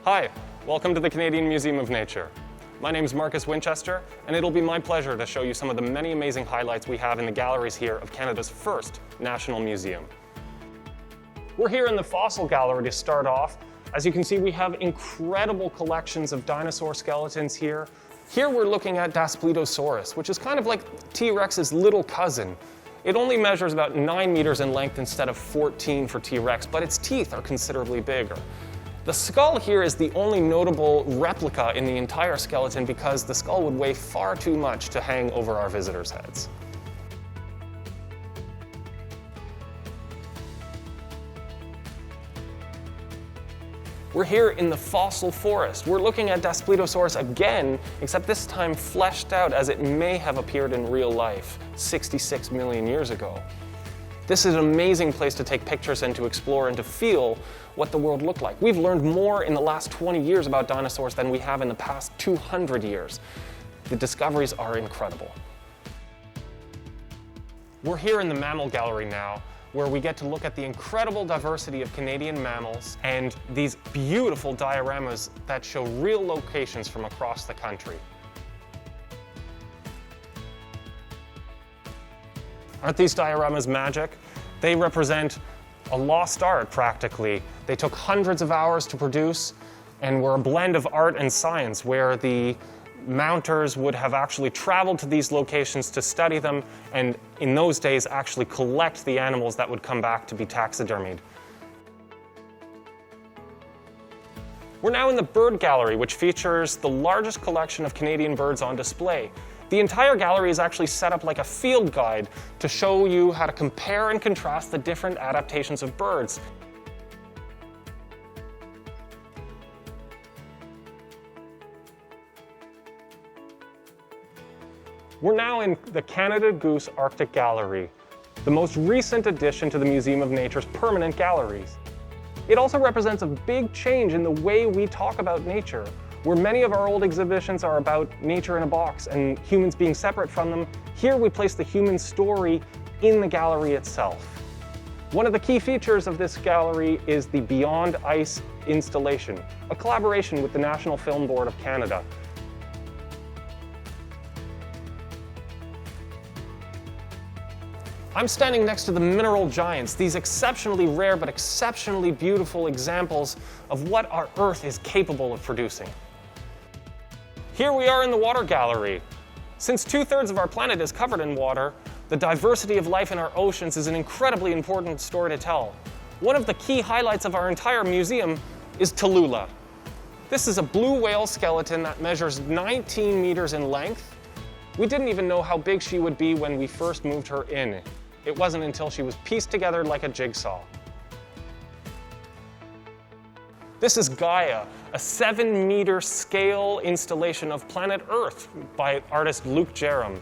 Hi, welcome to the Canadian Museum of Nature. My name is Marcus Winchester, and it'll be my pleasure to show you some of the many amazing highlights we have in the galleries here of Canada's first national museum. We're here in the Fossil Gallery to start off. As you can see, we have incredible collections of dinosaur skeletons here. Here we're looking at Daspitosaurus, which is kind of like T-Rex's little cousin. It only measures about 9 meters in length instead of 14 for T-Rex, but its teeth are considerably bigger. The skull here is the only notable replica in the entire skeleton because the skull would weigh far too much to hang over our visitors' heads. We're here in the fossil forest. We're looking at Daspitosaurus again, except this time fleshed out as it may have appeared in real life 66 million years ago. This is an amazing place to take pictures and to explore and to feel what the world looked like. We've learned more in the last 20 years about dinosaurs than we have in the past 200 years. The discoveries are incredible. We're here in the Mammal Gallery now, where we get to look at the incredible diversity of Canadian mammals and these beautiful dioramas that show real locations from across the country. Aren't these dioramas magic? They represent a lost art, practically. They took hundreds of hours to produce and were a blend of art and science, where the mounters would have actually traveled to these locations to study them, and in those days actually collect the animals that would come back to be taxidermied. We're now in the Bird Gallery, which features the largest collection of Canadian birds on display. The entire gallery is actually set up like a field guide to show you how to compare and contrast the different adaptations of birds. We're now in the Canada Goose Arctic Gallery, the most recent addition to the Museum of Nature's permanent galleries. It also represents a big change in the way we talk about nature. Where many of our old exhibitions are about nature in a box and humans being separate from them, here we place the human story in the gallery itself. One of the key features of this gallery is the Beyond Ice installation, a collaboration with the National Film Board of Canada. I'm standing next to the mineral giants, these exceptionally rare but exceptionally beautiful examples of what our Earth is capable of producing. Here we are in the Water Gallery. Since 2/3 of our planet is covered in water, the diversity of life in our oceans is an incredibly important story to tell. One of the key highlights of our entire museum is Tallulah. This is a blue whale skeleton that measures 19 meters in length. We didn't even know how big she would be when we first moved her in. It wasn't until she was pieced together like a jigsaw. This is Gaia, a 7-meter scale installation of planet Earth by artist Luke Jerram.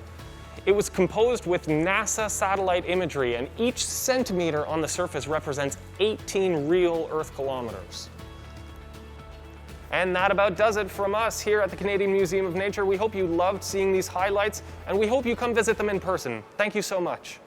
It was composed with NASA satellite imagery, and each centimeter on the surface represents 18 real Earth kilometers. And that about does it from us here at the Canadian Museum of Nature. We hope you loved seeing these highlights, and we hope you come visit them in person. Thank you so much.